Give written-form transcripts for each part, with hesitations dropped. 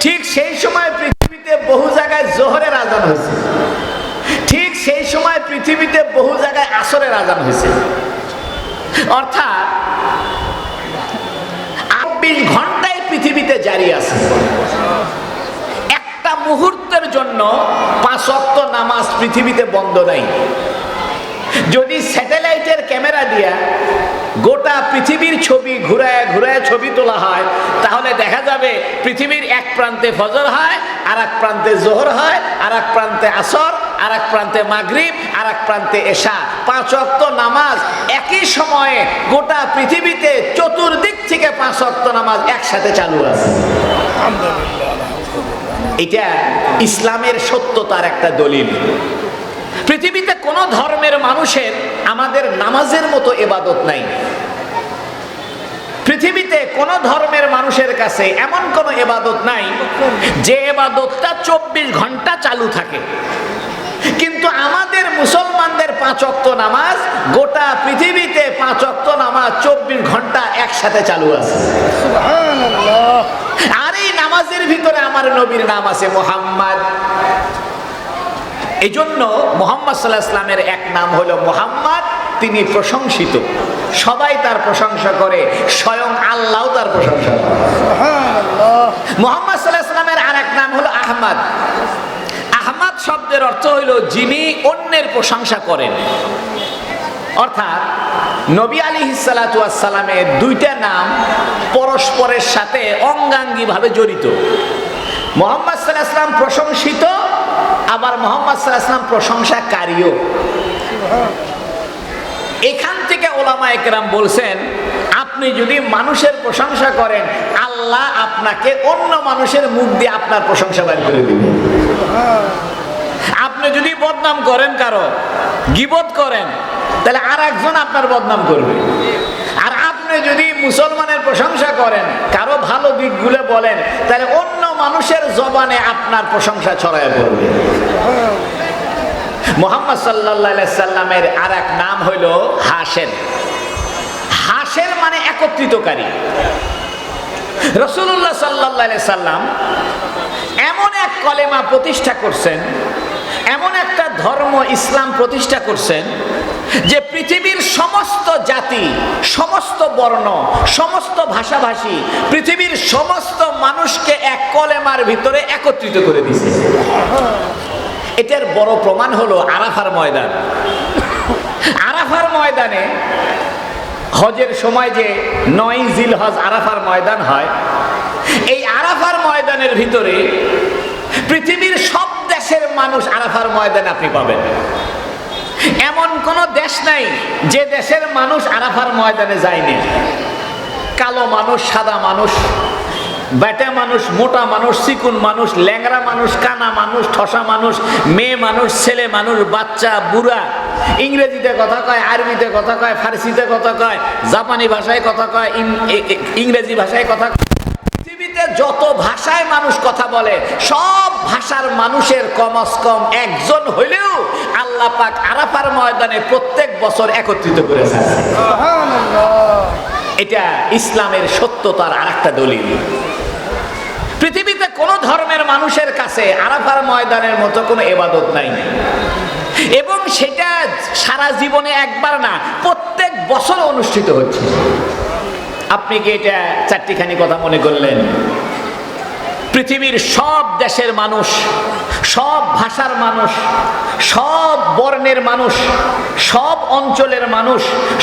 ঠিক সেই সময় পৃথিবীতে বহু জায়গায় জোহরের আজান হয়েছে, ঠিক সেই সময় পৃথিবীতে বহু জায়গায় আসরের আজান হয়েছে। অর্থাৎ ২৮ ঘন্টায় পৃথিবীতে জারি আছে। একটা মুহূর্তের জন্য 5 ওয়াক্ত নামাজ পৃথিবীতে বন্ধ নাই। যদি স্যাটেলাইটের ক্যামেরা দিয়া গোটা পৃথিবীর ছবি ঘুরায় ঘুরায় ছবি তোলা হয়, তাহলে দেখা যাবে পৃথিবীর এক প্রান্তে ফজর হয়, আর এক প্রান্তে জোহর হয়, আর এক প্রান্তে আসর, আর এক প্রান্তে মাগরিব, আর এক প্রান্তে এশা। 5 ওয়াক্ত নামাজ একই সময়ে গোটা পৃথিবীতে চতুর্দিক থেকে 5 ওয়াক্ত নামাজ একসাথে চালু আছে। এটা ইসলামের সত্যতার একটা দলিল। পৃথিবীতে কোন ধর্মের মানুষের আমাদের নামাজের মতো ইবাদত নাই। পৃথিবীতে কোন ধর্মের মানুষের কাছে এমন কোন ইবাদত নাই যে ইবাদতটা 24 ঘন্টা চালু থাকে। কিন্তু আমাদের মুসলমানদের 5 ওয়াক্ত নামাজ, গোটা পৃথিবীতে 5 ওয়াক্ত নামাজ 24 ঘন্টা একসাথে চালু আছে। সুবহানাল্লাহ। আর এই নামাজের ভিতরে আমার নবীর নাম আছে মুহাম্মদ। এই জন্য মুহাম্মদ সাল্লাল্লাহু আলাইহি ওয়াসাল্লামের এক নাম হলো মুহাম্মদ, তিনি প্রশংসিত। সবাই তার প্রশংসা করে, স্বয়ং আল্লাহও তার প্রশংসা করে। সুবহানাল্লাহ। মুহাম্মদ সাল্লাল্লাহু আলাইহি ওয়াসাল্লামের আরেক নাম হলো আহমদ। আহমদ শব্দের অর্থ হলো যিনি অন্যের প্রশংসা করেন। অর্থাৎ নবী আলাইহিস সালাতু ওয়াস সালামের দুইটা নাম পরস্পরের সাথে অঙ্গাঙ্গিভাবে জড়িত। মুহাম্মদ সাল্লাল্লাহু আলাইহি ওয়াসাল্লাম প্রশংসিত, আবার মুহাম্মদ সাল্লাল্লাহু আলাইহি ওয়াসাল্লাম প্রশংসাকারীও। এখান থেকে ওলামায়ে কেরাম বলছেন, আপনি যদি মানুষের প্রশংসা করেন, আল্লাহ আপনাকে অন্য মানুষের মুখ দিয়ে আপনার প্রশংসা বের করে দিবেন। আপনি যদি বদনাম করেন, কারো গীবত করেন, তাহলে আর একজন আপনার বদনাম করবে। আর আপনি যদি মুসলমানের প্রশংসা করেন, কারো ভালো দিকগুলো বলেন, তাহলে অন্য মানুষের জবানে আপনার প্রশংসা ছড়ায় পড়বে। মুহাম্মদ সাল্লাল্লাহু আলাইহি সাল্লামের আরেক নাম হলো হাশের। হাশের মানে একত্রিতকারী। রাসূলুল্লাহ সাল্লাল্লাহু আলাইহি সাল্লাম এমন এক কলেমা প্রতিষ্ঠা করছেন, এমন একটা ধর্ম ইসলাম প্রতিষ্ঠা করছেন, যে পৃথিবীর সমস্ত জাতি, সমস্ত বর্ণ, সমস্ত ভাষাভাষী, পৃথিবীর সমস্ত মানুষকে এক কলেমার ভিতরে একত্রিত করে দিয়েছে। এটার বড় প্রমাণ হলো আরাফার ময়দান। আরাফার ময়দানে হজের সময় যে 9 জিলহজ আরাফার ময়দান হয়, এই আরাফার ময়দানের ভিতরে পৃথিবীর সব দেশের মানুষ আরাফার ময়দানে আপনি পাবেন। এমন কোন দেশ নাই যে দেশের মানুষ আরাফার ময়দানে যায়নি। কালো মানুষ, সাদা মানুষ, বেটা মানুষ, মোটা মানুষ, চিকুন মানুষ, ল্যাংড়া মানুষ, কানা মানুষ, ঠসা মানুষ, মেয়ে মানুষ, ছেলে মানুষ, বাচ্চা, বুড়া, ইংরেজিতে কথা কয়, আরবিতে কথা কয়, ফার্সিতে কথা কয়, জাপানি ভাষায় কথা কয়, ইংরেজি ভাষায় কথা কয়। পৃথিবীতে যত ভাষায় মানুষ কথা বলে, সব ভাষার মানুষের কমস কম একজন হইলেও আল্লাহ পাক আরাফার ময়দানে প্রত্যেক বছর একত্রিত করেছেন। এটা ইসলামের সত্যতার আরেকটা দলিল। পৃথিবীতে কোন ধর্মের মানুষের কাছে আরাফার ময়দানের মতো কোনো ইবাদত নাই, এবং সেটা সারা জীবনে একবার না, প্রত্যেক বছর অনুষ্ঠিত হচ্ছে। আপনি কি এটা চারটিখানি কথা মনে করলেন? পৃথিবীর সব দেশের মানুষ, সব ভাষার মানুষ, সব বর্ণের মানুষ, সব অঞ্চলের মানুষ,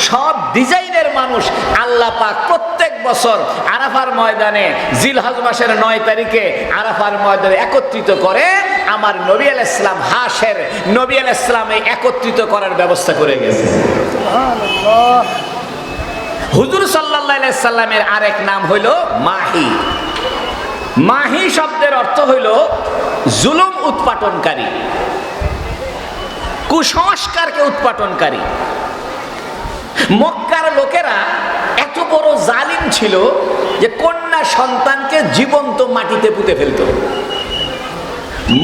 সব ডিজাইনের মানুষ আল্লাহ পাক প্রত্যেক বছর আরাফার ময়দানে জিলহজ মাসের 9 তারিখে আরাফার ময়দানে একত্রিত করে। আমার নবী আলাইহিস সালাম হাশের, নবী আলাইহিস সালাম এই একত্রিত করার ব্যবস্থা করে গেছে। সুবহানাল্লাহ। হুজুর সাল্লাল্লাহু আলাইহি সাল্লামের আরেক নাম হলো মাহি। মাহি শব্দের অর্থ হইল জুলুম উৎপাটনকারী, কুসংস্কারকে উৎপাটনকারী। মক্কার লোকেরা এত বড় জালিম ছিল যে কন্যা সন্তানকে জীবন্ত মাটিতে পুঁতে ফেলত।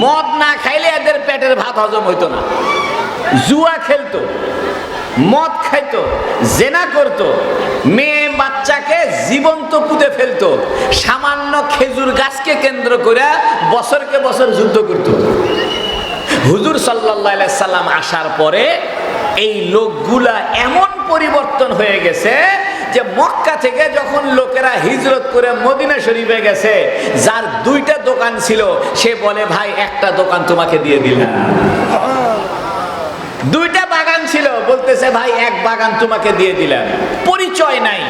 মদ না খাইলে এদের পেটের ভাত হজম হইতো না। জুয়া খেলতো, মদ খাইতো, জেনা করতো, মেয়ে বাচ্চাকে জীবন্ত পুঁতে তুলে ফেলতো, সামান্য খেজুর গাছকে কেন্দ্র করে বছরকে বছর যুদ্ধ করত। হুজুর সাল্লাল্লাহু আলাইহি সাল্লাম আসার পরে এই লোকগুলা এমন পরিবর্তন হয়ে গেছে যে মক্কা থেকে যখন লোকেরা হিজরত করে মদিনা শরীফে গেছে, যার দুইটা দোকান ছিল সে বলে, ভাই একটা দোকান তোমাকে দিয়ে দিলাম। দুইটা বাগান ছিল, বলতেছে ভাই এক বাগান তোমাকে দিয়ে দিলাম। পরিচয় নাই,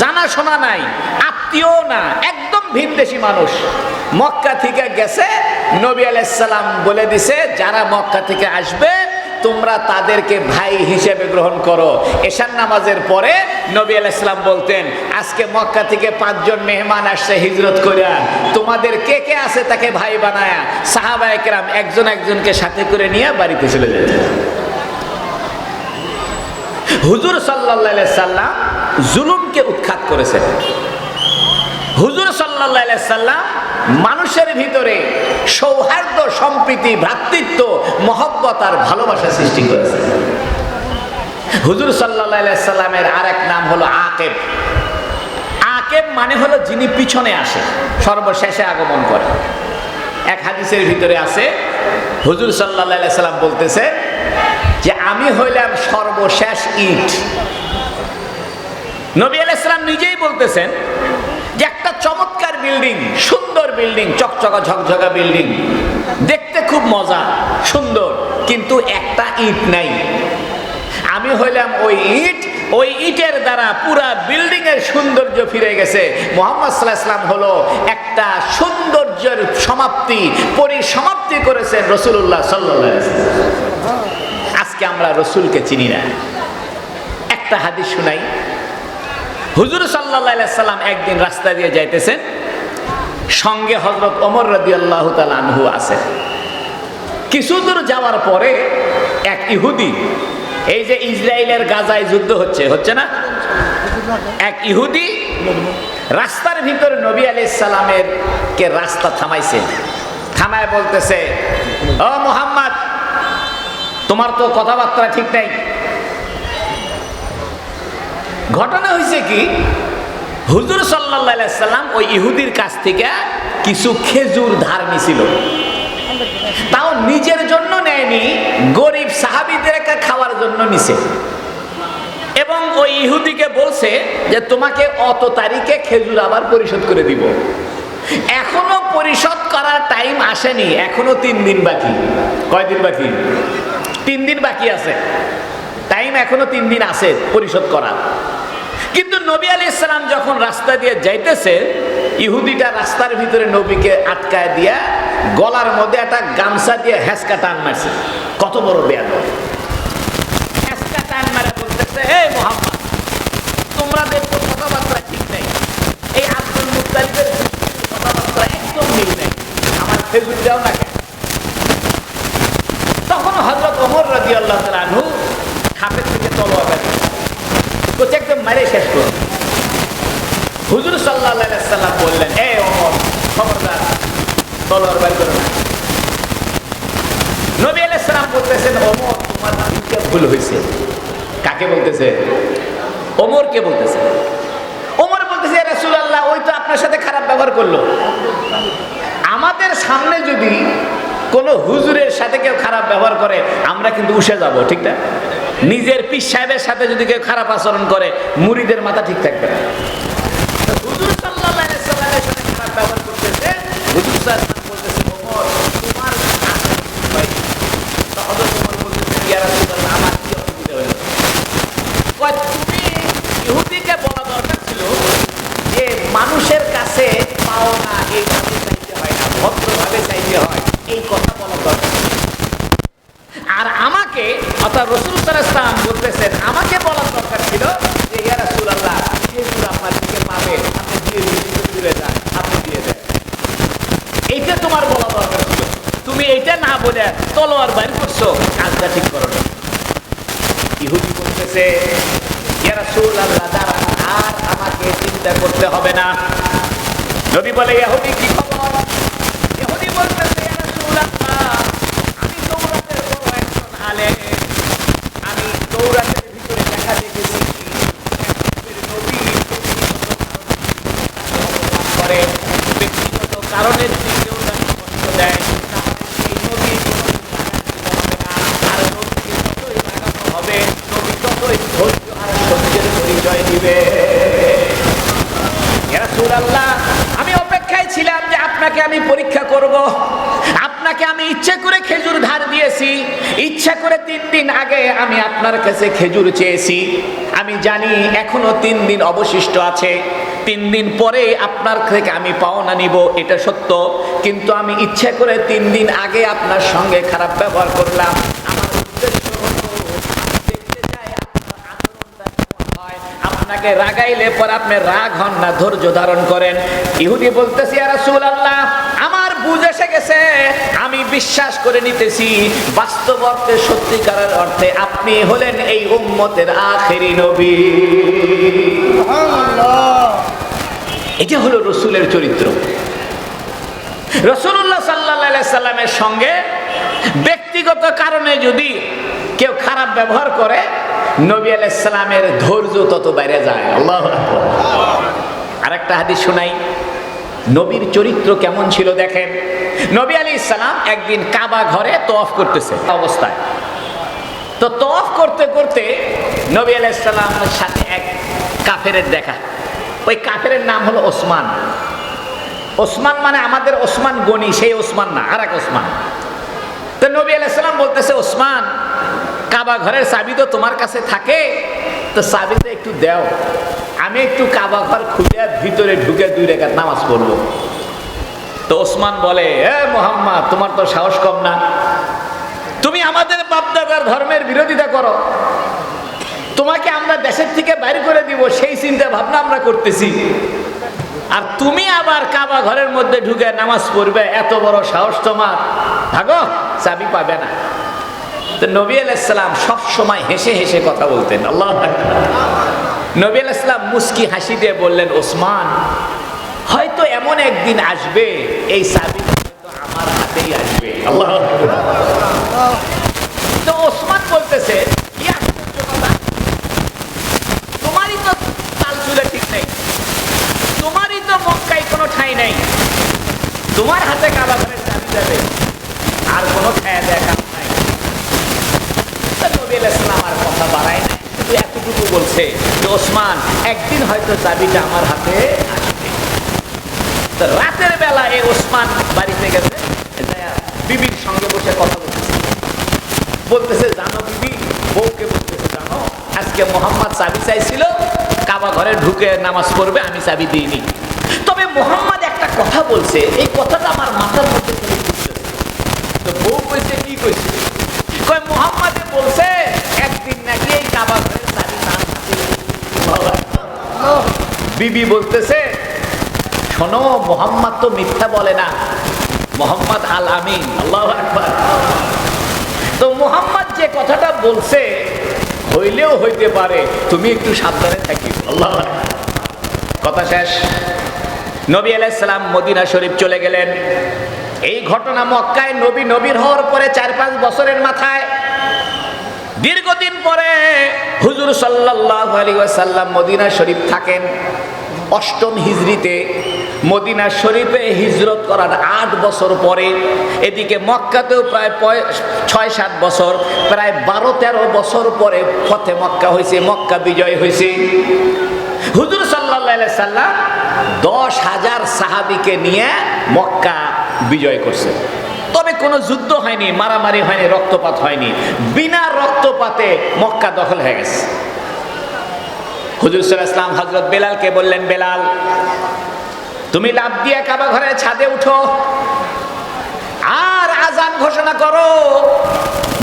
জানাশোনা নাই, আত্মীয় না, একদম ভিনদেশী মানুষ। মক্কা থেকে গেছে, নবী আলাইহিস সালাম বলে দিছে যারা মক্কা থেকে আসবে তোমরা তাদেরকে ভাই হিসেবে গ্রহণ করো। এশার নামাজের পরে নবী আলাইহিস সালাম বলতেন, আজকে মক্কা থেকে 5 জন মেহমান আসছে হিজরত করিয়া, তোমাদের কে কে আছে তাকে ভাই বানায়া সাহাবায়ে কেরাম একজন একজনকে সাথে করে নিয়ে বাড়িতে চলে যেতেন। হুজুর সাল্লাল্লাহু আলাইহি সাল্লাম জুলুমকে উৎখাত করেছেন। হুজুর সাল্লাল্লাহু আলাইহি সাল্লাম মানুষের ভিতরে সৌহার্দ্য, সম্প্রীতি, ভ্রাতৃত্ব, মহব্বত আর ভালোবাসা সৃষ্টি করেছেন। হুজুর সাল্লাল্লাহু আলাইহি সাল্লামের আরেক নাম হলো আকেব। আকেব মানে হলো যিনি পিছনে আসে, সর্বশেষে আগমন করে। এক হাদিসের ভিতরে আছে, হুজুর সাল্লাল্লাহু আলাইহি সাল্লাম বলতেছে যে আমি হইলাম সর্বশেষ ইট। নবী আলাইহিস সালাম নিজেই বলতেছেন যে একটা চমৎকার বিল্ডিং, সুন্দর বিল্ডিং, চকচকা ঝকঝকা বিল্ডিং, দেখতে খুব মজা, সুন্দর, কিন্তু একটা ইট নাই। আমি হইলাম ওই ইট, ওই ইটের দ্বারা পুরা বিল্ডিং এর সৌন্দর্য ফিরে গেছে। মুহাম্মদ সাল্লাল্লাহু আলাইহি ওয়াসাল্লাম হলো একটা সৌন্দর্যের সমাপ্তি, পরিসমাপ্তি করেছেন রাসূলুল্লাহ সাল্লাল্লাহু আলাইহি ওয়াসাল্লাম। আজকে আমরা রাসূলকে চিনি না। একটা হাদিস শুনাই। হুজুর সাল্লাল্লাহু আলাইহি সাল্লাম একদিন রাস্তা দিয়ে যাইতেছেন, সঙ্গে হযরত ওমর রাদিয়াল্লাহু তাআলা আনহু আছে। কিছু দূর যাওয়ার পরে এক ইহুদি, এই যে ইসরায়েলের গাজায় যুদ্ধ হচ্ছে না, এক ইহুদি রাস্তার ভিতরে নবী আলাইহিস সালামের কে রাস্তা থামাইছে। থামায় বলতেছে, ও মুহাম্মদ, তোমার তো কথাবার্তা ঠিক নাই। ঘটনা হয়েছে কি, হুজুর সাল্লাল্লাহু আলাইহি সাল্লাম ওই ইহুদির কাছ থেকে কিছু খেজুর ধার নিছিল। তাও নিজের জন্য নেয়নি, গরিব সাহাবীদেরকে খাওয়ার জন্য নিছে। এবং ওই ইহুদিকে বলছে যে তোমাকে অত তারিখে খেজুর আবার পরিশোধ করে দিব। এখনো পরিশোধ করার টাইম আসেনি, এখনো 3 দিন বাকি। কয়দিন বাকি? 3 দিন বাকি আছে। টাইম এখনো 3 দিন আছে পরিশোধ করার। কিন্তু নবী আলাইহিস সালাম যখন রাস্তা দিয়ে যাইতেছে, ইহুদিটা রাস্তার ভিতরে নবীকে আটকায় দিয়া গলার মধ্যে একটা গামছা দিয়ে হেঁচকা টান মারছে। কত বড় বেয়াদব! হেঁচকা টান মারে বলতেছে, হে মুহাম্মদ, তোমরা দেখো কথাবার্তা ঠিক নেই, এই আব্দুল মুত্তালিবের কথাবার্তা একদম মিল নেই, আমার খেজুর দাও না কেন? তখন হযরত ওমর রাদিয়াল্লাহু তাআলা আনহু খাপের থেকে তলোয়ার বের করছে, একদম মারে শেষ করো। হুজুর সাল্লাল্লাহু আলাইহি সাল্লাম বললেন, এ ওমর, খবরদার, তলোয়ার বের করো না। নবী আলাইহিস সালাম বলতেছেন, ওমর, তোমার দিকে ভুল হয়েছে। কাকে বলতেছে? ওমরকে বলতেছে। ওমর বলতেছে, ইয়া রাসূলুল্লাহ, ওই তো আপনার সাথে খারাপ ব্যবহার করলো। আমাদের সামনে যদি কোনো হুজুরের সাথে কেউ খারাপ ব্যবহার করে, আমরা কিন্তু উঠে যাব, ঠিক না? নিজের পীর সাহেবের সাথে যদি কেউ খারাপ আচরণ করে, মুরিদের মাথা ঠিক থাকবে না। হুজুর সাল্লাল্লাহু আলাইহি সাল্লামের সাথে খারাপ ব্যবহার করতেছে, হুজুর সাল্লাল্লাহু আলাইহি বলতেছে, ওমর, তোমার ভাই। তখন ওমর বলতেছে, ইয়া রাসূলুল্লাহ, আমার কি অসুবিধা হলো? কয়, তুমি ইহুদিকে বলা দরকার ছিল যে মানুষের কাছে পাও না, এইভাবে চাইতে হয় না, ভদ্রভাবে চাইতে হয়, এই কথা বলা দরকার। আর আমাকে, অর্থাৎ রাসূল সাল্লাল্লাহু আলাইহি ওয়াসাল্লাম বলতেছেন, আমাকে বলার দরকার ছিল যে ইয়া রাসূলুল্লাহ, খেজুর আপনার দিকে পাবে, আপনি দিয়ে দিলে যান, আপনি দিয়ে দেন। এইটা তোমার বলা দরকার ছিল। তুমি এইটা না বলে তলোয়ার বাইর করছো, কাজটা ঠিক করো না। ইহুদি বলতেছে, ইয়া রাসূলুল্লাহ, দাঁড়ান, আর আমাকে চিন্তা করতে হবে না। নবী বলে, ইহুদি কি খবর? ইহুদি বলতেছে, ইয়া রাসূলুল্লাহ, আমি তওরাতের বড় একজন আলেম, আমি তওরাতের ভিতরে লেখা দেখেছি নবী আপনাকে আমি পরীক্ষা করব। আপনাকে আমি ইচ্ছে করে খেজুর ধার দিয়েছি, ইচ্ছা করে 3 দিন আগে আমি আপনার কাছে খেজুর চেয়েছি। আমি জানি এখনো 3 দিন অবশিষ্ট আছে, 3 দিন পরে আপনার থেকে আমি পাওনা নিব, এটা সত্য। কিন্তু আমি ইচ্ছা করে 3 দিন আগে আপনার সঙ্গে খারাপ ব্যবহার করলাম। আমার উদ্দেশ্য হলো দেখতে চাই আপনার আচরণটা কেমন হয়। আপনাকে রাগাইলে পর আপনি রাগ হন না, ধৈর্য ধারণ করেন। ইহুদি বলতেছে, ইয়া রাসূলুল্লাহ, আমার বুঝ এসে গেছে, আমি বিশ্বাস করে নিতেছি বাস্তব অর্থে, সত্যিকারের অর্থে আপনি হলেন এই উম্মতের আখেরি নবী। এটা হলো রসুলের চরিত্র। রাসূলুল্লাহ সাল্লাল্লাহু আলাইহি সাল্লামের সঙ্গে ব্যক্তিগত কারণে যদি কেউ খারাপ ব্যবহার করে, নবী আলাইহিস সালামের ধৈর্য তত বেড়ে যায়। আল্লাহু আকবার। আরেকটা হাদিস শোনাই, নবীর চরিত্র কেমন ছিল দেখেন। নবী আলাইহিস সালাম একদিন কাবা ঘরে তওয়াফ করতেছে অবস্থায়। তো তওয়াফ করতে করতে নবী আলাইহিস সালামের সাথে এক কাফেরের দেখা। ওই কাফেরের নাম হলো ওসমান। ওসমান মানে আমাদের ওসমান গনি, সেই ওসমান না, আর এক ওসমান। তো নবী আলাইহিস সালাম বলতেছে, ওসমান, কাবা ঘরের চাবি তো তোমার কাছে থাকে, তো চাবিটা একটু দাও, আমি একটু কাবা ঘর খুলে ভিতরে ঢুকে 2 রাকাত নামাজ পড়বো। তো ওসমান বলে, এ মুহাম্মদ, তোমার তো সাহস কম না, তুমি আমাদের বাপদাদার ধর্মের বিরোধিতা করো, তোমাকে আমরা দেশের থেকে বাইর করে দিব সেই চিন্তা ভাবনা আমরা করতেছি, আর তুমি আবার কাবা ঘরের মধ্যে ঢুকে নামাজ পড়বে, এত বড় সাহস তোমার, ভাগো, চাবি পাবে না। তো নবী আলাইহিস সালাম সব সময় হেসে হেসে কথা বলতেন। আল্লাহু আকবার। নবী আলাইহিস সালাম মুস্কি হাসি দিয়ে বললেন, ওসমান, হয়তো এমন একদিন আসবে এই চাবি হয়তো আমার হাতেই আসবে। আল্লাহু আকবার। তো ওসমান বলতেছে, কি আশ্চর্য কথা, তোমারই তো তাল চুলে ঠিক নেই, তোমারই তো মক্কায় কোনো ঠাঁই নেই, তোমার হাতে কাবা ঘরের চাবি যাবে, আর কোনো ঠাঁই দেখা নাই। নবী আলাইহিস সালাম আর কথা বাড়ায় না, শুধু এতটুকু বলছে যে ওসমান, একদিন হয়তো চাবিটা আমার হাতে আসবে। তো রাতের বেলা এই ওসমান বাড়িতে গেছে, বিবির সঙ্গে বসে কথা বলতেছে, জানো বিবি, বউকে বলতেছে, জানো আজকে মোহাম্মদ চাবি চাইছিল, কাবা ঘরে ঢুকে নামাজ পড়বে, আমি চাবি দিইনি। তবে মোহাম্মদ একটা কথা বলছে, এই কথাটা আমার মাথার মধ্যে চলে ঘুরতেছে। তো বউ কইছে, কি কইছে? কয়, মোহাম্মদে বলছে একদিন নাকি এই কাবা ঘরের চাবি তার হাতে। বিবি বলতেছে, শোনো, মোহাম্মদ তো মিথ্যা বলে না, মোহাম্মদ আল আমিন। আল্লাহু আকবার। তো মোহাম্মদ যে কথাটা বলছে হইলেও হইতে পারে, তুমি একটু সাবধানে থাকি। আল্লাহু আকবার। কথা শেষ। নবী আলাইহিস সালাম মদিনা শরীফ চলে গেলেন। এই ঘটনা মক্কায় নবীর হওয়ার পরে 4-5 বছরের মাথায়, দীর্ঘদিন পরে হুজুর সাল্লাল্লাহু আলাইহি ওয়াসাল্লাম মদিনা শরীফ থাকেন। 8ম হিজরিতে মদিনা শরীফে হিজরত করার 8 বছর পরে, এদিকে মক্কাতেও প্রায় 6-7 বছর, প্রায় 12-13 বছর পরে ফতে মক্কা হয়েছে, মক্কা বিজয় হয়েছে। হুজুর সাল্লাল্লাহু আলাইহি সাল্লাম 10,000 সাহাবীকে নিয়ে মক্কা বিজয় করছে। তবে কোনো যুদ্ধ হয়নি, মারামারি হয়নি, রক্তপাত হয়নি, বিনা রক্তপাতে মক্কা দখল হয়ে গেছে। হুজুর সাল্লাল্লাহু আলাইহি ওয়াসাল্লাম হযরত বেলালকে বললেন, বেলাল, তুমি লাফ দিয়ে কাবা ঘরের ছাদে উঠো আর আজান ঘোষণা করো।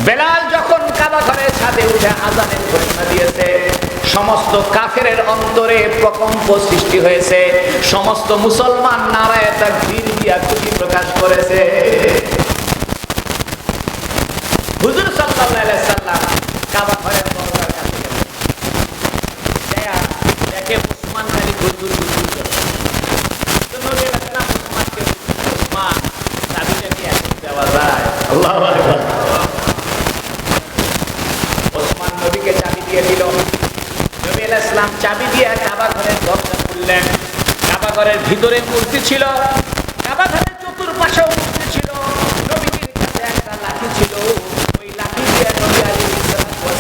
বেলাল যখন কাবা ঘরের ছাদে উঠে আজানের ঘোষণা দিয়েছে, সমস্ত কাফেরের অন্তরে প্রকম্প সৃষ্টি হয়েছে, সমস্ত মুসলমান নারায়ে তাকবীর দিয়া খুশি প্রকাশ করেছে। হুজুর সাল্লাল্লাহু আলাইহি সাল্লাম কাবা ঘরের দরজার কাছে গেলেন, দেখে ওসমান গালি হুজুর হুজুর করে। তো নবী রাসূল ওসমানকে, ওসমান, চাবিটা কি এখন দেওয়া যায়? আল্লাহু আকবার। ওসমান নবীকে চাবি দিয়ে দিল। নবী আলাইহিস সালাম চাবি দিয়ে কাবা ঘরের দরজা খুললেন। কাবা ঘরের ভিতরে মূর্তি ছিল, কাবা ঘরের চতুর্পাশেও মূর্তি ছিল। নবীজির কাছে একটা লাঠি ছিল, ওই লাঠি দিয়ে নবী আলাইহিস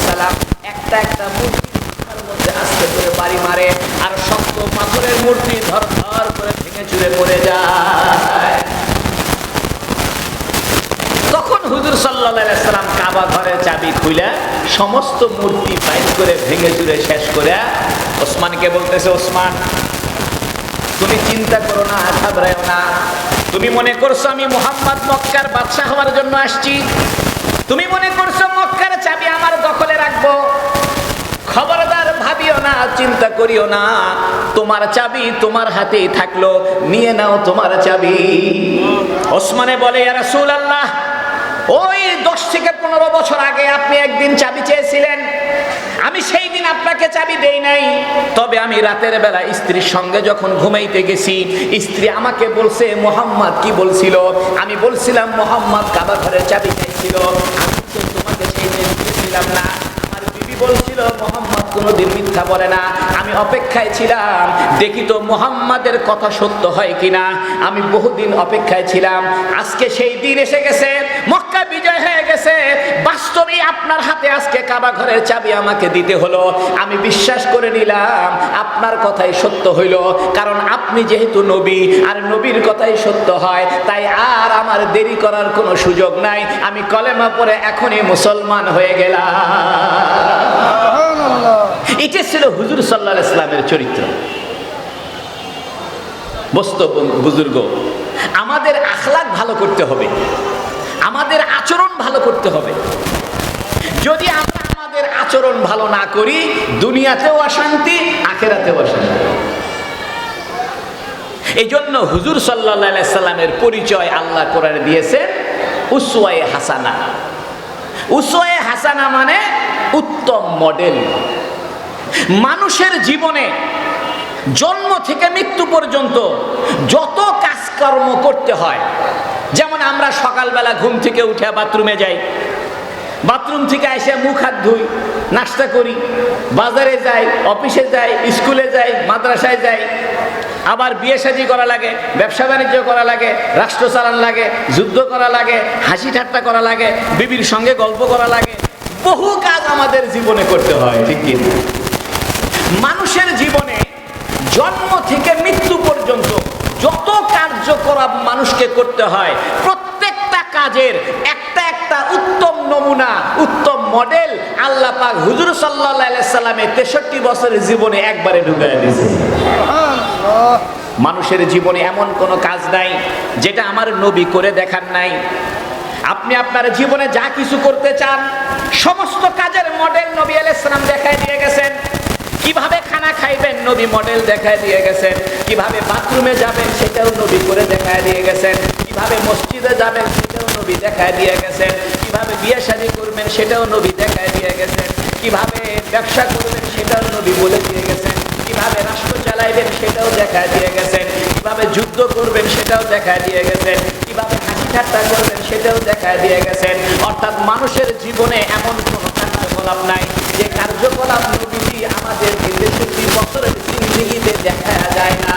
সালাম একটা একটা মূর্তির মধ্যে আস্তে করে বাড়ি মারে, আর শক্ত পাথরের মূর্তি ধর ধর করে ভেঙে চুরে পড়ে যায়। সাল্লাল্লাহু আলাইহি সাল্লাম কাবা ঘরের চাবি খুলে সমস্ত মূর্তি বাইর করে ভেঙে চুরে শেষ করে ওসমানকে বলতেছে, ওসমান তুমি চিন্তা করো না, ঘাবড়াও না। তুমি মনে করছো আমি মুহাম্মদ মক্কার বাদশা হওয়ার জন্য আসছি? তুমি মনে করছো মক্কার চাবি আমার দখলে রাখবো? খবরদার, ভাবিও না, চিন্তা করিও না। তোমার চাবি তোমার হাতেই থাকলো, নিয়ে নাও তোমার চাবি। ওসমানে বলে, ইয়া রাসূলুল্লাহ, ওই 10 থেকে 15 বছর আগে আপনি একদিন চাবি চেয়েছিলেন, আমি সেই দিন আপনাকে চাবি দেই নাই। তবে আমি রাতের বেলা স্ত্রীর সঙ্গে যখন ঘুমাইতে গেছি, স্ত্রী আমাকে বলছে মুহাম্মদ কি বলছিল। আমি বলছিলাম মুহাম্মদ কাবা ঘরের চাবি চাইছিল, আমি তো তোমাকে সেই দিন দিয়েছিলাম না। আমার বিবি বলছিল মুহাম্মদ কোনোদিন মিথ্যা বলে না। আমি অপেক্ষায় ছিলাম, দেখি তো মুহাম্মাদের কথা সত্য হয় কিনা। আমি বহুদিন অপেক্ষায় ছিলাম, আজকে সেই দিন এসে গেছে, মক্কা বিজয় হয়ে গেছে। বাস্তবে আপনার হাতে আজকে কাবা ঘরের চাবি আমাকে দিতে হলো। আমি বিশ্বাস করে নিলাম আপনার কথাই সত্য হইল, কারণ আপনি যেহেতু নবী, আর নবীর কথাই সত্য হয়, তাই আর আমার দেরি করার কোনো সুযোগ নাই। আমি কলেমা পড়ে এখনই মুসলমান হয়ে গেলাম। এটা ছিল হুজুর সাল্লাল্লাহু আলাইহি ওয়াসাল্লামের চরিত্র। বুজুর্গ, আমাদের আখলাক ভালো করতে হবে, আমাদের আচরণ ভালো করতে হবে। যদি আমরা আমাদের আচরণ ভালো না করি, দুনিয়াতেও অশান্তি, আখিরাতেও অশান্তি। এই জন্য হুজুর সাল্লাল্লাহু আলাইহি ওয়াসাল্লামের পরিচয় আল্লাহ কোরআনে দিয়েছে উসওয়ায়ে হাসানা। উসওয়ায়ে হাসানা মানে উত্তম মডেল। মানুষের জীবনে জন্ম থেকে মৃত্যু পর্যন্ত যত কাজকর্ম করতে হয়, যেমন আমরা সকালবেলা ঘুম থেকে উঠে বাথরুমে যাই, বাথরুম থেকে এসে মুখ হাত ধুই, নাস্তা করি, বাজারে যাই, অফিসে যাই, স্কুলে যাই, মাদ্রাসায় যাই, আবার বিয়ে শাদী করা লাগে, ব্যবসা বাণিজ্য করা লাগে, রাষ্ট্র চালান লাগে, যুদ্ধ করা লাগে, হাসি ঠাট্টা করা লাগে, বিবির সঙ্গে গল্প করা লাগে, বহু কাজ আমাদের জীবনে করতে হয়, ঠিক কি? মানুষের জীবনে জন্ম থেকে মৃত্যু পর্যন্ত যত কার্যকলাপ মানুষকে করতে হয়, প্রত্যেকটা কাজের একটা একটা উত্তম নমুনা, উত্তম মডেল আল্লাহ পাক হুজুর সাল্লাল্লাহু আলাইহি ওয়াসাল্লামের 63 বছরের জীবনে একবারে ঢুকাইয়া দিয়েছে। মানুষের জীবনে এমন কোনো কাজ নাই যেটা আমার নবী করে দেখান নাই। আপনি আপনার জীবনে যা কিছু করতে চান, সমস্ত কাজের মডেল নবী আলাইহিস সালাম দেখায় দিয়ে গেছেন। কিভাবে খানা খাইবেন নবী মডেল দেখায় দিয়ে গেছেন, কিভাবে বাথরুমে যাবেন সেটাও নবী করে দেখায় দিয়ে গেছেন, কিভাবে মসজিদে যাবেন সেটাও নবী দেখায় দিয়ে গেছেন, কিভাবে বিয়ে শাদী করবেন সেটাও নবী দেখায় দিয়ে গেছেন, কিভাবে ব্যবসা করবেন সেটাও নবী বলে দিয়ে গেছেন, কিভাবে রাষ্ট্র চালাইবেন সেটাও দেখায় দিয়ে গেছেন, কিভাবে যুদ্ধ করবেন সেটাও দেখায় দিয়ে গেছেন, কিভাবে হাসি ঠাট্টা করবেন সেটাও দেখায় দিয়ে গেছেন। অর্থাৎ মানুষের জীবনে এমন কোনো কার্যকলাপ নাই যে কার্যকলাপ নবীজি আমাদের 63 বছরের জিন্দেগিতে দেখা যায় না।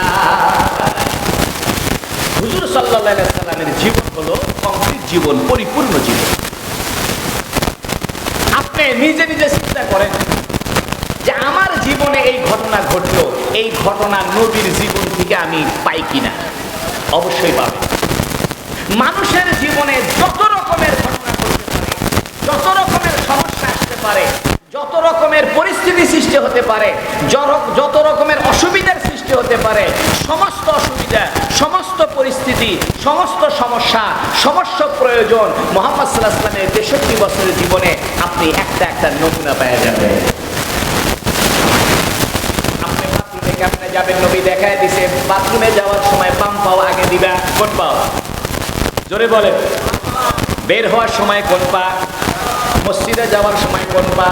হুজুর সাল্লাল্লাহু আলাইহি ওয়াসাল্লামের জীবন হলো কমপ্লিট জীবন, পরিপূর্ণ জীবন। আপনি নিজে নিজে চিন্তা করেন যে আমার জীবনে এই ঘটনা ঘটলো, এই ঘটনা নবীর জীবন থেকে আমি পাই কিনা? অবশ্যই পাবে। মানুষের জীবনে যত রকমের ঘটনা ঘটতে পারে, যত রকমের সমস্যা আসতে পারে, যত রকমের পরিস্থিতি সৃষ্টি হতে পারে, যত রকমের অসুবিধার সৃষ্টি হতে পারে, সমস্ত অসুবিধা, সমস্ত পরিস্থিতি, সমস্ত সমস্যা, সমস্ত প্রয়োজন মুহাম্মদ সাল্লাল্লাহু আলাইহি ওয়াসাল্লামের 63 বছরের জীবনে আপনি একটা একটা নমুনা পেয়ে যাবেন। আপনি বাথরুমে কেমনে যাবেন নবী দেখায় দিছে। বাথরুমে যাওয়ার সময় বাম পাও আগে দিবা, কোন পাও? জোরে বলেন। বের হওয়ার সময় কোন পা? মসজিদে যাওয়ার সময় কোন পা?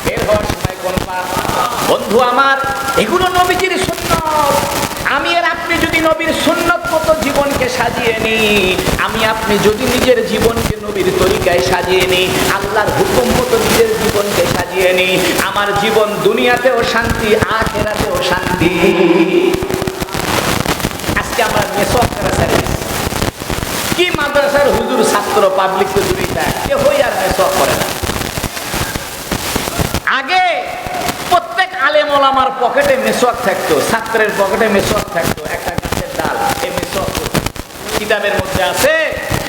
বের হওয়ার সময় কোন পা? বন্ধু আমার, এগুলো নবীজির সুন্নাত। আমি আর আপনি যদি নবীর সুন্নাত মতো জীবনকে সাজিয়ে নিই, আমি আপনি যদি নিজের জীবনকে নবীর তরিকায় সাজিয়ে নিই, আল্লাহর হুকুম মতো নিজের জীবনকে সাজিয়ে নিই, আমার জীবন দুনিয়াতেও শান্তি, আখিরাতেও শান্তি। আজকে আমরা মেসওয়াক করা সার্ভিস কি মাদ্রাসার হুজুর ছাত্র পাবলিক তো দুইটা কেউই আর মেসওয়াক করে না। আগে প্রত্যেক আলেম ওলামার পকেটে মেসওয়াক থাকতো, ছাত্রের পকেটে মেসওয়াক থাকতো, একটা গাছের ডাল, এই মেসওয়াক কিতাবের মধ্যে আছে।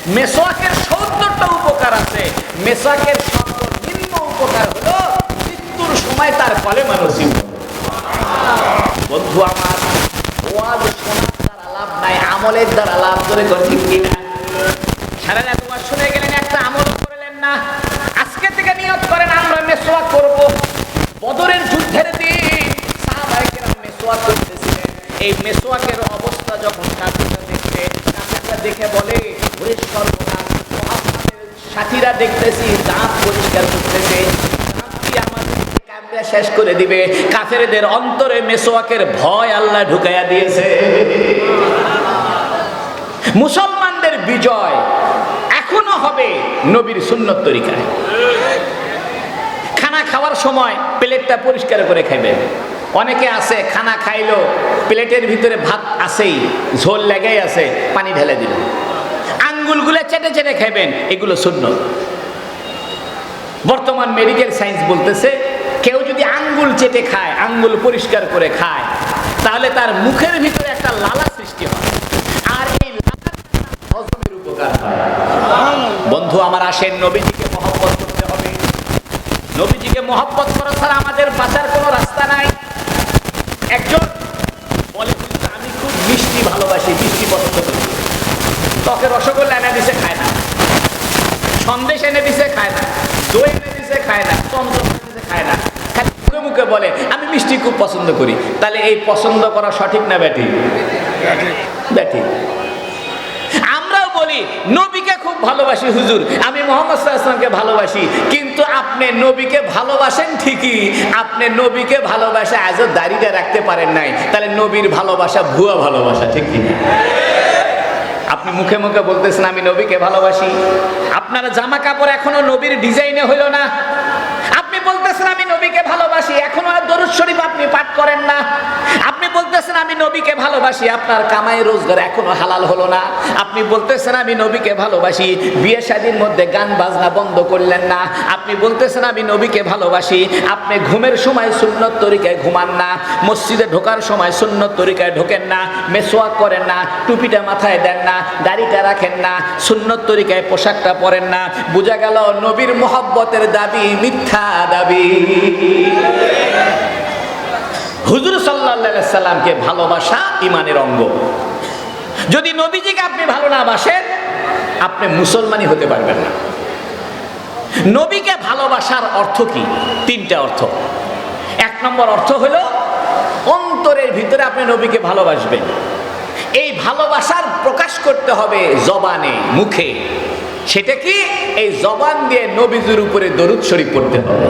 মেসওয়াকের 70টা উপকার আছে, মেসওয়াকের সর্বনিম্ন উপকার হলো মৃত্যুর সময় তার কলেমা নসিব। বন্ধু আমার, ওয়াজ শোনার দ্বারা লাভ নাই, আমলের দ্বারা লাভ করে ঠিক কিনা? সারা রাত ওয়াজ শুনে গেলেন, একটা আমল করলেন না। আজকে থেকে নিয়ত করেন আমরা মেসওয়াক করব। বদরের যুদ্ধের দিন সাহাবায়ে কেরাম মেসওয়াক করতেছিলেন। এই মেসওয়াকের অবস্থা যখন কাফিররা দেখতে, কাফিররা দেখে বলে, ওরে সর্বনাশ, মুহাম্মাদের সাথীরা দেখতেছি দাঁত পরিষ্কার করতেছে, দাঁত দিয়ে আমাদেরকে কামড়ে শেষ করে দিবে। কাফেরদের অন্তরে মেসওয়াকের ভয় আল্লাহ ঢুকাইয়া দিয়েছে। মুসলমানদের বিজয় এখনো হবে নবীর সুন্নত তরিকায়। খানা খাওয়ার সময় প্লেটটা পরিষ্কার করে খাইবেন। অনেকে আছে খানা খাইলো, প্লেটের ভিতরে ভাত আছেই, ঝোল লেগেই আছে, পানি ঢেলে দিল। আঙ্গুলগুলো চেটে চেটে খাইবেন, এগুলো সুন্নত। বর্তমান মেডিকেল সায়েন্স বলতেছে, কেউ যদি আঙ্গুল চেটে খায়, আঙ্গুল পরিষ্কার করে খায়, তাহলে তার মুখের ভিতরে একটা লালা সৃষ্টি হয়, আর এই লালা হজমের উপকার হয়। বন্ধু আমার, আসেন নবীজিকে মহব্বত করতে হবে। নবীজিকে মহব্বত করা ছাড়া আমাদের বাঁচার কোনো রাস্তা নাই। একজন বলে, আমি খুব মিষ্টি ভালোবাসি, মিষ্টি পছন্দ করি, তোকে রসগোল্লা এনে দিছে খায় না, সন্দেশ এনে দিছে খায় না, দই এনে দিছে খায় না, চমচম এনে দিছে খায় না, খালি মুখে মুখে বলে আমি মিষ্টি খুব পছন্দ করি। তাহলে এই পছন্দ করা সঠিক না ব্যাঠিক? ব্যাঠিক। আমরাও বলি নবীকে খুব ভালোবাসি হুজুর, আমি মুহাম্মদ সাল্লাল্লাহু আলাইহি ওয়াসাল্লামকে ভালোবাসি, কিন্তু আপনি নবীকে ভালোবাসেন ঠিকই, আপনি নবীকে ভালোবাসা আজও দাড়িটা রাখতে পারেন নাই, তাহলে নবীর ভালোবাসা ভুয়া ভালোবাসা, ঠিক কি? আপনি মুখে মুখে বলতেছেন আমি নবীকে ভালোবাসি, আপনার জামা কাপড় এখনো নবীর ডিজাইনে হইল না। আপনি বলতেছেন আমি নবীকে ভালোবাসি, এখনো আর দরুদ শরীফ আপনি পাঠ করেন না। আপনি বলতেছেন আমি নবীকে ভালোবাসি, আপনার কামাই রোজগার এখনো হালাল হলো না। আপনি বলতেছেন আমি নবীকে ভালোবাসি, বিয়ে শাদীর মধ্যে গান বাজনা বন্ধ করলেন না। আপনি বলতেছেন আমি নবীকে ভালোবাসি, আপনি ঘুমের সময় সুন্নত তরিকায় ঘুমান না, মসজিদে ঢোকার সময় সুন্নত তরিকায় ঢোকেন না, মেসওয়াক করেন না, টুপিটা মাথায় দেন না, দাড়িটা রাখেন না, সুন্নত তরিকায় পোশাকটা পরেন না। বোঝা গেল নবীর মোহাব্বতের দাবি মিথ্যা দাবি। হুজুর সাল্লাল্লাহু আলাইহি সাল্লামকে ভালোবাসা ঈমানের অঙ্গ। যদি নবীজিকে আপনি ভালো না বাসেন, আপনি মুসলমানই হতে পারবেন না। নবীকে ভালোবাসার অর্থ কি? তিনটা অর্থ। এক নম্বর অর্থ হলো অন্তরের ভিতরে আপনি নবীকে ভালোবাসবেন। এই ভালোবাসার প্রকাশ করতে হবে জবানে, মুখে। সেটা কি? এই জবান দিয়ে নবীজির উপরে দরুদ শরীফ পড়তে হবে।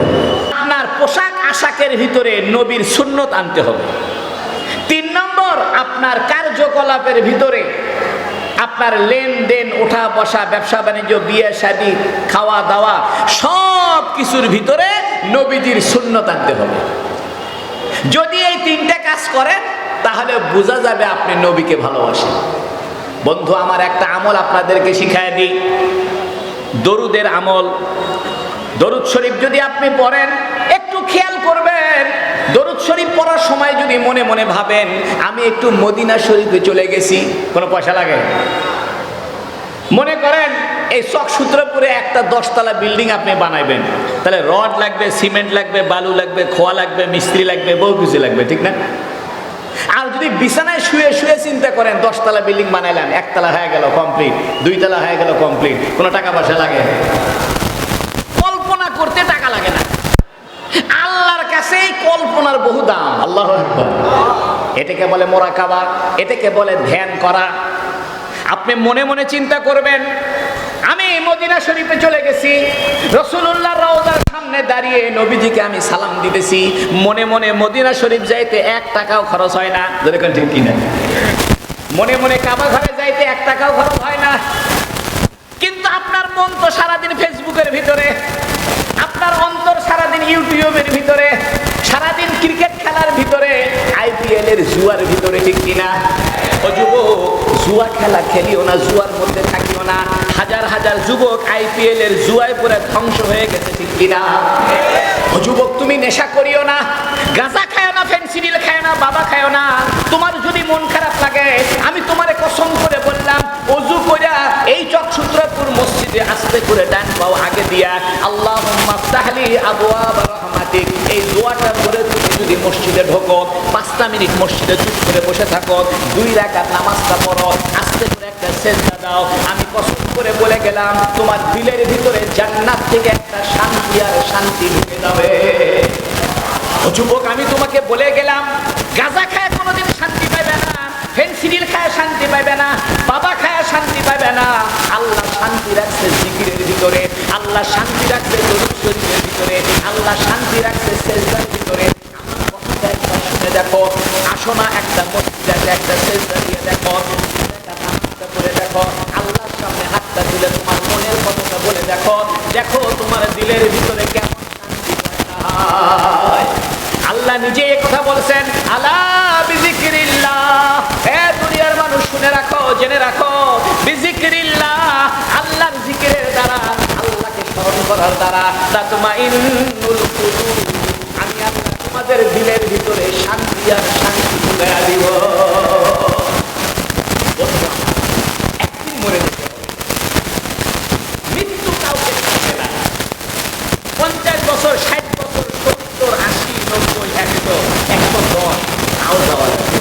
আপনার পোশাক আশাকের ভিতরে নবীর সুন্নত আনতে হবে। তিন নম্বর, আপনার কার্যকলাপের ভিতরে, আপনার লেনদেন, ওঠা বসা, ব্যবসা বাণিজ্য, বিয়ে শাদী, খাওয়া দাওয়া, সব কিছুর ভিতরে নবীজির সুন্নত আনতে হবে। যদি এই তিনটা কাজ করেন, তাহলে বোঝা যাবে আপনি নবীকে ভালোবাসেন। বন্ধু আমার, একটা আমল আপনাদেরকে শিখায় দিই, দরুদের আমল। দরুদ শরীফ যদি আপনি পড়েন, একটু খেয়াল করবেন, দরুদ শরীফ পড়ার সময় যদি মনে মনে ভাবেন আমি একটু মদিনা শরীফে চলে গেছি, কোনো পয়সা লাগে? মনে করেন এই চকসূত্রপুরে একটা 10 তলা বিল্ডিং আপনি বানাইবেন, তাহলে রড লাগবে, সিমেন্ট লাগবে, বালু লাগবে, খোয়া লাগবে, মিস্ত্রি লাগবে, বহু কিছু লাগবে, ঠিক না? আর যদি বিছানায় শুয়ে শুয়ে চিন্তা করেন 10 তলা বিল্ডিং বানাইলেন, 1 তলা হয়ে গেল কমপ্লিট, 2 তলা হয়ে গেল কমপ্লিট, কোনো টাকা পয়সা লাগে? কল্পনা করতে টাকা লাগে না। আল্লাহর কাছে কল্পনার বহু দাম। আল্লাহু আকবার। এটাকে বলে মুরাকাবা, এটাকে বলে ধ্যান করা। আপনি মনে মনে চিন্তা করবেন আমি মদিনা শরীফে চলে গেছি, রাসূলুল্লাহর রওজার সামনে দাঁড়িয়ে নবীজিকে আমি সালাম দিতেছি। মনে মনে মদিনা শরীফ যাইতে 1 টাকাও খরচ হয় না, যেরকম ঠিক কিনা? মনে মনে কাবা ঘরে যাইতে 1 টাকাও খরচ হয় না। কিন্তু আপনার মন তো সারাদিন ফেসবুকের ভিতরে, আপনার অন্তর সারাদিন ইউটিউবের ভিতরে, সারাদিন ক্রিকেট খেলার ভিতরে, IPL এর জুয়ার ভিতরে, ঠিক কিনা? ও যুবক, জুয়া খেলা খেলিও না, জুয়ার মধ্যে থাকিও না। হাজার হাজার যুবক IPL এর জুয়ায় পড়ে ধ্বংস হয়ে গেছে, ঠিক কিনা? ও যুবক, তুমি নেশা করিও না, গাঁজা খায় না, ফেন্সিডিল খায় না, বাবা খায় না। তোমার যদি মন খারাপ লাগে, আমি তোমারে কসম করে বললাম, ওযু কইরা এই চকসূত্র মসজিদে আস্তে করে ডান পাও আগে দিয়া আল্লাহুম্মা ইফতাহলি আবওয়াব রাহমাতিক, এই দোয়াটা করে তুমি যদি মসজিদে ঢোকো, 5টা মিনিট মসজিদে চুপ করে বসে থাকো, 2 রাকাত নামাজটা পড়ো, আস্তে করে একটা সেজদা দাও, আমি কসম করে বলে গেলাম তোমার দিলের ভিতরে জান্নাত থেকে একটা শান্তি আর শান্তি ঢুকে যাবে। ও যুবক, আমি তোমাকে বলে গেলাম গাঁজা খায় কোনোদিন শান্তি পাবে না, ফেনসিডিল খায় শান্তি পাবে না, বাবা খায় শান্তি পাবে না। আল্লাহ শান্তি রাখছে জিকিরের ভিতরে, আল্লাহ শান্তি রাখছে দরুদ শরীফের ভিতরে, আল্লাহ শান্তি রাখছে সেজদার ভিতরে। আমার কথাটা একবার শুনে দেখো, আসো না একটা মসজিদে একটা সেজদা দিয়ে দেখো, একটা নামাজটা করে দেখো, আল্লাহর সামনে হাতটা তুলে তোমার মনের কথাটা বলে দেখো, দেখো তোমার দিলের ভিতরে কেমন শান্তি পায়। আল্লাহ নিজে এই কথা বলছেন, আলা বিজিকিরিল্লাহ, হে দুনিয়ার মানুষ শুনে রাখো, জেনে রাখো, বিজিকিরিল্লাহ, আল্লাহর জিকিরের দ্বারা, আল্লাহকে স্মরণ করার দ্বারা তাতমাইন্নুল কুলুব, আমি আল্লাহ তোমাদের দিলের ভিতরে শান্তি আর শান্তি তুলে দিব। একদিন মরে যেতে হবে, মৃত্যু কাউকে থাকবে না। 50 বছর, 60 বছর, 70, 80, 90, 100, 110 তাও যাওয়া যাবে।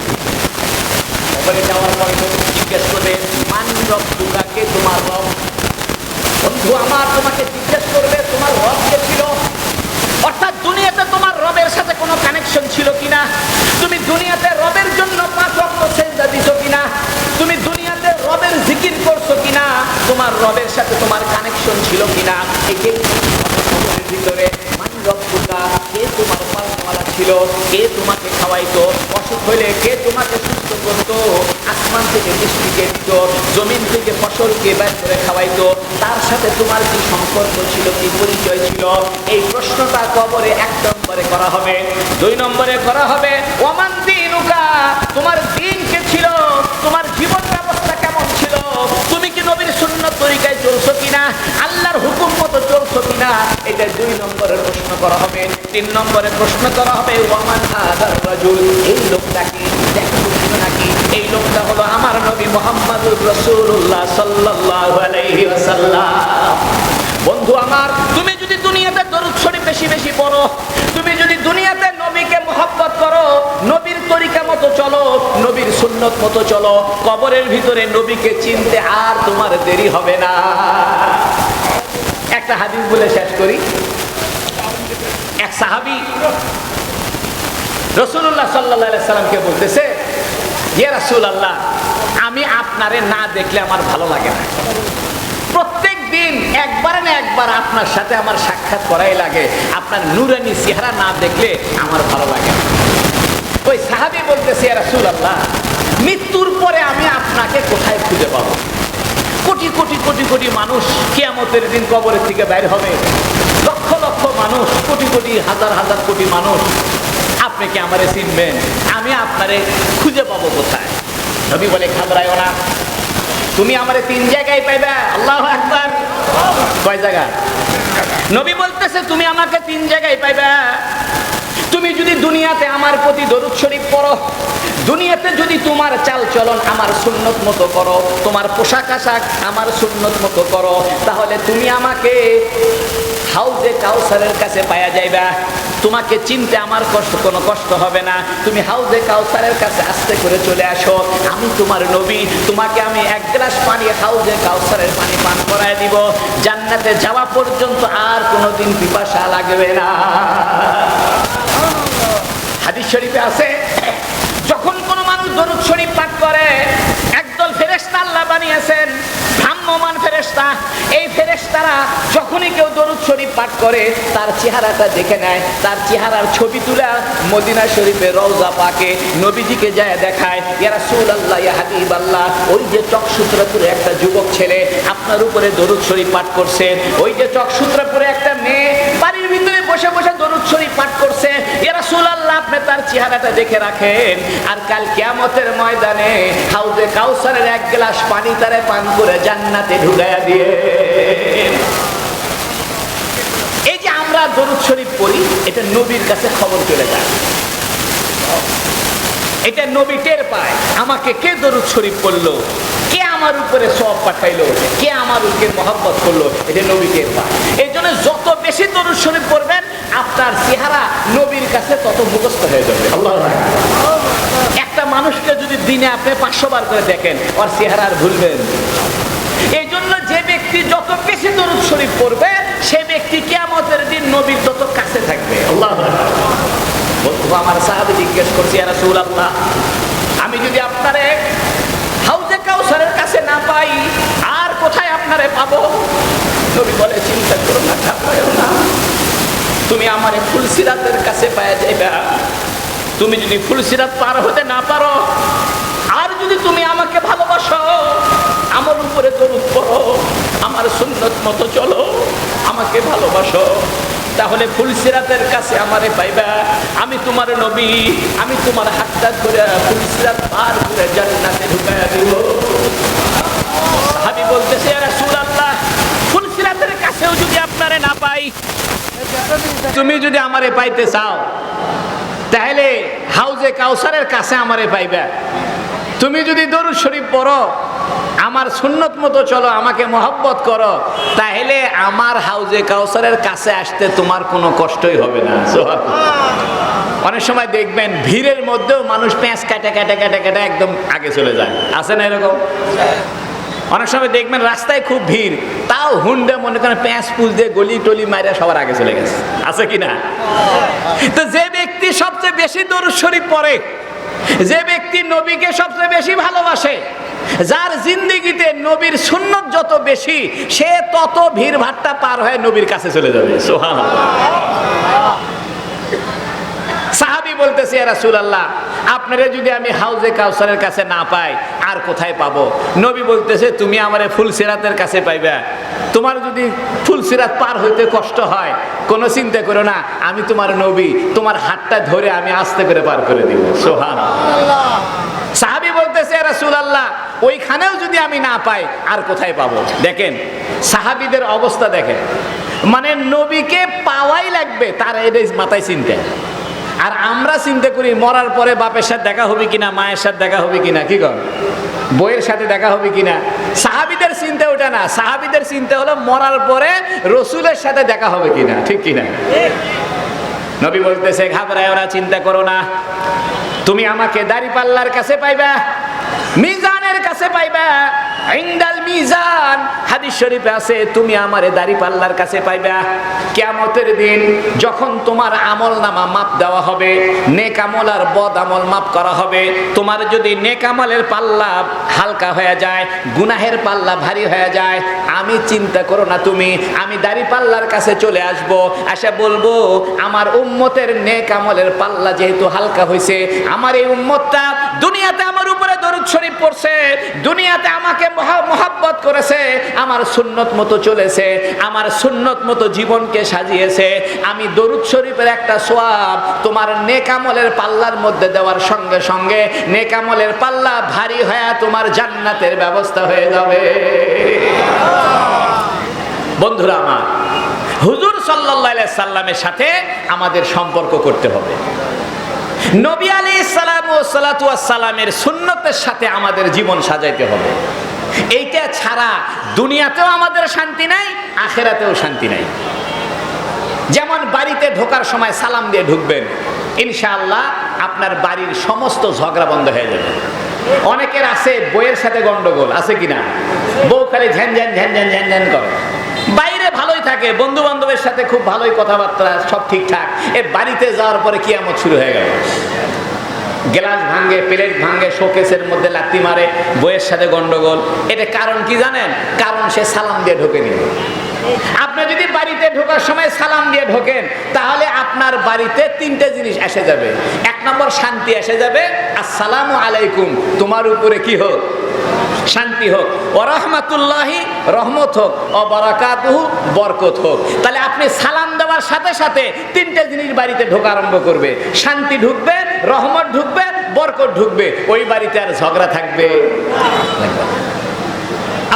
কবরে যাওয়ার পরে জিজ্ঞেস করবে মান রব্বুকা, কে তোমার রব? বন্ধু আমার, তোমাকে জিজ্ঞেস করবে তোমার রব কে ছিল, অর্থাৎ দুনিয়াতে তোমার রবের সাথে কোনো কানেকশন ছিল কিনা, তুমি দুনিয়াতে রবের জন্য 5 ওয়াক্ত সেজদা দিছো কিনা, তুমি দুনিয়াতে রবের জিকির করছো কিনা, তোমার রবের সাথে তোমার কানেকশন ছিল কিনা। এই ভিতরে মান রব্বুকা, কে তোমার পালনওয়ালা ছিল, কে তোমাকে খাওয়াইতো, অসুখ হইলে কে তোমাকে সুস্থ করতো, আসমান থেকে বৃষ্টি কে দিত, জমিন থেকে ফসলকে বের করে খাওয়াইতো, তার সাথে তোমার কি সম্পর্ক ছিল, কি পরিচয় ছিল। এই প্রশ্নটা কবরে 1 নম্বরে করা হবে। 2 নম্বরে করা হবে ওমান দীনুকা, তোমার দিন কে ছিল, তোমার জীবন ব্যবস্থা কেমন ছিল, তুমি কি নবীর সুন্নাত তরিকায় চলছো কিনা, আল্লাহর হুকুম মতো চলছো কিনা, এটা 2 নম্বরের প্রশ্ন করা হবে। 3 নম্বরে প্রশ্ন করা হবে ওয়ামান হাদার রাজুল, এই লোকটা কি দেখছো নাকি, এই লোকটা হলো আমার নবী মুহাম্মদুর রাসূলুল্লাহ সাল্লাল্লাহু আলাইহি ওয়াসাল্লাম। বন্ধু আমার, তুমি যদি দুনিয়াতে দরুদ শরীফ বেশি বেশি পড়ো, তুমি যদি দুনিয়াতে নবীকে মহব্বত করো, নবীর তরিকা মতো চলো, নবীর সুন্নত মতো চলো, কবরের ভিতরে নবীকে চিনতে আর তোমার দেরি হবে না। একটা হাদিস বলে শেষ করি। এক সাহাবী রাসূলুল্লাহ সাল্লাল্লাহু আলাইহি সাল্লামকে বলতেছে, ইয়া রাসূলুল্লাহ, আমি আপনারে না দেখলে আমার ভালো লাগে না, প্রত্যেক দিন একবার না একবার আপনার সাথে আমার সাক্ষাৎ করাই লাগে, আপনার নূরানি চেহারা না দেখলে আমার ভালো লাগে না। ওই সাহাবী বলতেছে, ইয়া রাসূলুল্লাহ, মৃত্যুর পরে আমি আপনাকে কোথায় খুঁজে পাবো? কোটি কোটি কোটি কোটি মানুষ কিয়ামতের দিন কবরের থেকে বের হবে, লক্ষ লক্ষ মানুষ, কোটি কোটি হাজার হাজার কোটি মানুষ, আপনি কি আমারে চিনবেন? আমি আপনারে খুঁজে পাবো কোথায়? নবী বলে, ঘাবড়ায়ও না, তুমি আমারে 3 জায়গায় পাইবা। আল্লাহু আকবার। কয় জায়গা? নবী বলতেছে, তুমি আমাকে 3 জায়গায় পাইবা। তুমি যদি দুনিয়াতে আমার প্রতি দরুদ শরীফ পড়ো, দুনিয়াতে যদি তোমার চাল চলন আমার সুন্নত মতো করো, তোমার পোশাক আশাক আমার সুন্নত মতো করো, তাহলে তুমি আমাকে হাউজে কাউসারের কাছে পাওয়া যাইবা। তোমাকে চিনতে আমার কোনো কষ্ট হবে না। তুমি হাউজে কাউসারের কাছে আস্তে করে চলে আসো, আমি তোমার নবী, তোমাকে আমি 1 গ্লাস পানি হাউজে কাউসারের পানি পান করায় দিব। জান্নাতে যাওয়া পর্যন্ত আর কোনোদিন পিপাসা লাগবে না। হাদিস শরীফে আছে, যখন কোনো মানুষ দরুদ শরীফ পাঠ করে, একদল ফেরেশতা আল্লাহ বানিয়েছেন, ভ্রাম্যমান ফেরেশতা। এই ফেরেশতারা যখনই কেউ দরুদ শরীফ পাঠ করে, তার চেহারাটা দেখে নেয়, তার চেহারার ছবি তুলে মদিনা শরীফে রওজা পাকে নবীজিকে যায় দেখায়, ইয়া রাসূলুল্লাহ, ইয়া হাবিবাল্লাহ, ওই যে চকসূত্রপুরে একটা যুবক ছেলে আপনার উপরে দরুদ শরীফ পাঠ করছে, ওই যে চকসূত্রপুরে একটা মেয়ে বাড়ির ভিতরে বসে বসে দরুদ শরীফ পাঠ করছে, ইয়া রাসূলুল্লাহ, আপনি তার চেহারাটা দেখে রাখেন, আর কাল কিয়ামতের ময়দানে হাউজে কাউসারের 1 গ্লাস পানি তারে পান করে জান্নাতে ঢুকায়া দিয়ে। এই যে আমরা দরুদ শরীফ পড়ি, এটা নবীর কাছে খবর চলে যায়। এটা নবী টের পায় আমাকে কে দরুদ শরীফ পড়লো, কে আমার উপরে সওয়াব পাঠাইলো, কে আমার উপরে মহব্বত করলো, এটা নবী টের পায়। এই জন্য যত বেশি দরুদ শরীফ পড়বেন আপনার চেহারা নবীর কাছে তত মুখস্থ হয়ে যাবে। আল্লাহু আকবার। একটা মানুষকে যদি দিনে আপনি 500 বার করে দেখেন ওর চেহারা আর ভুলবেন। এই জন্য যে ব্যক্তি যত বেশি দরুদ শরীফ পড়বে সে ব্যক্তি কিয়ামতের দিন নবীর তত কাছে থাকবে। আল্লাহু আকবার। বন্ধু আমার সাহাবী জিজ্ঞেস করছে, ইয়া রাসূলুল্লাহ, আমি যদি আপনারে হাউজে কাউসারের কাছে না পাই আর কোথায় আপনারে পাবো? নবী বলে, চিন্তা করো না, ঘাবড়ায়ো না, তুমি আমারে ফুলসিরাতের কাছে পাওয়া যাইবা। তুমি যদি ফুলসিরাত পার হতে না পারো আর যদি তুমি আমাকে ভালোবাসো, আমার উপরে দরুদ পড়ো, আমার সুন্নত মতো চলো, আমাকে ভালোবাসো, তাহলে ফুলসিরাতের কাছে আমারে পাইবা। আমি তোমার নবী, আমি তোমার হাতটা ধরে ফুলসিরাত পার করে জান্নাতে ঢুকাইয়া দিব। সাহাবী বলতেছে, ইয়া রাসূলুল্লাহ, ফুলসিরাতের কাছেও যদি আপনারে না পাই, তুমি যদি আমারে পাইতে চাও তাহলে হাউজে কাউসারের কাছে আমারে পাইবা। তুমি যদি দরুদ শরীফ পড়ো, আমার সুন্নত মতো চলো, আমাকে মহব্বত করো, তাহলে আমার হাউজে কাউসারের কাছে আসতে তোমার কোনো কষ্টই হবে না। অনেক সময় দেখবেন ভিড়ের মধ্যেও মানুষ প্যাঁচ কাটে কাটে কাটে কাটে একদম আগে চলে যায়, আছে না এরকম? অনেক সময় দেখবেন রাস্তায় খুব ভিড়, তাও হুন্ডা মনে করেন প্যাঁচ পুল দিয়ে গলি টলি মাইরা সবার আগে চলে গেছে, আছে কিনা? তো যে ব্যক্তি সবচেয়ে বেশি দরুদ শরীফ পড়ে, যে ব্যক্তি নবীকে সবচেয়ে বেশি ভালোবাসে, যার জিন্দেগিতে নবীর সুন্নত যত বেশি, সে তত ভিড় ভাট্টা পার হয়ে নবীর কাছে চলে যাবে। সুবহানাল্লাহ। সাহাবী বলতেছে, ইয়া রাসূলুল্লাহ, আপনারে যদি আমি হাউজে কাউসারের কাছে না পাই আর কোথায় পাবো? নবী বলতেছে, তুমি আমারে ফুলসিরাতের কাছে পাইবা। তোমার যদি ফুলসিরাত পার হইতে কষ্ট হয়, কোনো চিন্তা করো না, আমি তোমার নবী, তোমার হাতটা ধরে আমি আস্তে করে পার করে দিব। সুবহানাল্লাহ। সাহাবী বলতেছে, ইয়া রাসূলুল্লাহ, ওইখানেও যদি আমি না পাই আর কোথায় পাবো? দেখেন সাহাবীদের অবস্থা দেখেন, মানে নবীকে পাওয়াই লাগবে, তার এটা মাথায় চিন্তা। আর আমরা চিন্তা করি মরার পরে বাপের সাথে দেখা হবে কিনা, মায়ের সাথে দেখা হবে কিনা, কি কর বইয়ের সাথে দেখা হবে কিনা। সাহাবীদের চিন্তা ওটা না, সাহাবীদের চিন্তা হলো মরার পরে রসুলের সাথে দেখা হবে কিনা, ঠিক কিনা? নবী বলতেছে, ঘাবড়ায় ওরা, চিন্তা করো না, তুমি আমাকে দাড়িপাল্লার কাছে পাইবা, মিজানের কাছে পাইবা। ইনদাল মিজান, হাদিস শরীফে আছে, তুমি আমারে দাড়িপাল্লার কাছে পাইবা। কিয়ামতের দিন যখন তোমার আমলনামা মাপ দেওয়া হবে, নেক আমল আর বদ আমল মাপ করা হবে, তোমার যদি নেক আমলের পাল্লা হালকা হয়ে যায়, গুনাহের পাল্লা ভারী হয়ে যায়, আমি চিন্তা করো না তুমি, আমি দাড়িপাল্লার কাছে চলে আসব, এসে বলবো, আমার উম্মতের নেক আমলের পাল্লা যেহেতু হালকা হয়েছে, আমার এই উম্মতটা দুনিয়াতে আমার উপরে দরুদ শরীফ পড়ছে, দুনিয়াতে আমাকে মহব্বত করেছে, আমার সুন্নত মতো চলেছে, আমার সুন্নত মতো জীবনকে সাজিয়েছে, আমি দরুদ শরীফের একটা সওয়াব তোমার নেক আমলের পাল্লার মধ্যে দেওয়ার সঙ্গে সঙ্গে নেক আমলের পাল্লা ভারী হয়ে তোমার জান্নাতের ব্যবস্থা হয়ে যাবে। বন্ধুরা আমার, হুজুর সাল্লাল্লাহু আলাইহি সাল্লামের সাথে আমাদের সম্পর্ক করতে হবে। নবী আলাইহিস সালাতু ওয়াস সালামের সুন্নতের সাথে আমাদের জীবন সাজাইতে হবে। এইটা ছাড়া দুনিয়াতেও আমাদের শান্তি নাই, আখিরাতেও শান্তি নাই। যেমন বাড়িতে ঢোকার সময় সালাম দিয়ে ঢুকবেন, ইনশাআল্লাহ আপনার বাড়ির সমস্ত ঝগড়া বন্ধ হয়ে যাবে। অনেকের আছে বউয়ের সাথে গন্ডগোল, আছে কিনা? বউ খালি ঝ্যান ঝ্যান ঝ্যান ঝ্যান ঝ্যান ঝ্যান করে, বাইরে ভালোই থাকে, বন্ধু বান্ধবের সাথে খুব ভালোই কথাবার্তা, সব ঠিকঠাক, এ বাড়িতে যাওয়ার পরে কিয়ামত শুরু হয়ে গেল। গ্লাস ভাঙে, প্লেট ভাঙে, শোকেসের মধ্যে লাথি মারে, বউয়ের সাথে গন্ডগোল। এটা কারণ কি জানেন? কারণ সে সালাম দিয়ে ঢোকেনি। আপনি যদি বাড়িতে ঢোকার সময় সালাম দিয়ে ঢোকেন, তাহলে আপনার বাড়িতে তিনটে জিনিস এসে যাবে। এক নম্বর, শান্তি এসে যাবে, আসসালামু আলাইকুম, তোমার উপরে কি হোক? শান্তি হোক। ওয়া রাহমাতুল্লাহি, রহমত হোক। ওয়া বারাকাতুহু, বরকত হোক। তাহলে আপনি সালাম দেওয়ার সাথে সাথে তিনটে জিনিস বাড়িতে ঢোকা আরম্ভ করবে, শান্তি ঢুকবে, রহমত ঢুকবে, বরকত ঢুকবে। ওই বাড়িতে আর ঝগড়া থাকবে।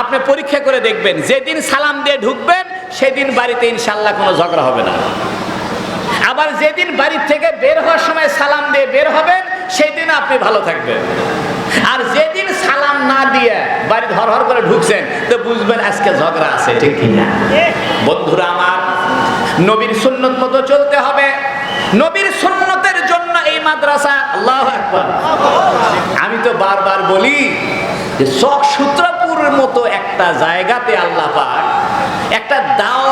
আপনি পরীক্ষা করে দেখবেন, যেদিন সালাম দিয়ে ঢুকবেন সেদিন বাড়িতে ইনশাআল্লাহ কোনো ঝগড়া হবে না। আবার যেদিন বাড়ির থেকে বের হওয়ার সময় সালাম দিয়ে বের হবেন, সেদিন আপনি ভালো থাকবেন। আর যেদিন সালাম না দিয়ে বাড়ি হর হর করে ঢুকছেন, তো বুঝবেন আজকে ঝগড়া আছে, ঠিক কিনা? বন্ধুরা আমার, নবীর সুন্নত মতো চলতে হবে। নবীর সুন্নতের জন্য এই মাদ্রাসা। আল্লাহু আকবার। আমি তো বারবার বলি যে চকসূত্রপুরের মতো একটা জায়গাতে আল্লাহ পাক একটা দাওয়াত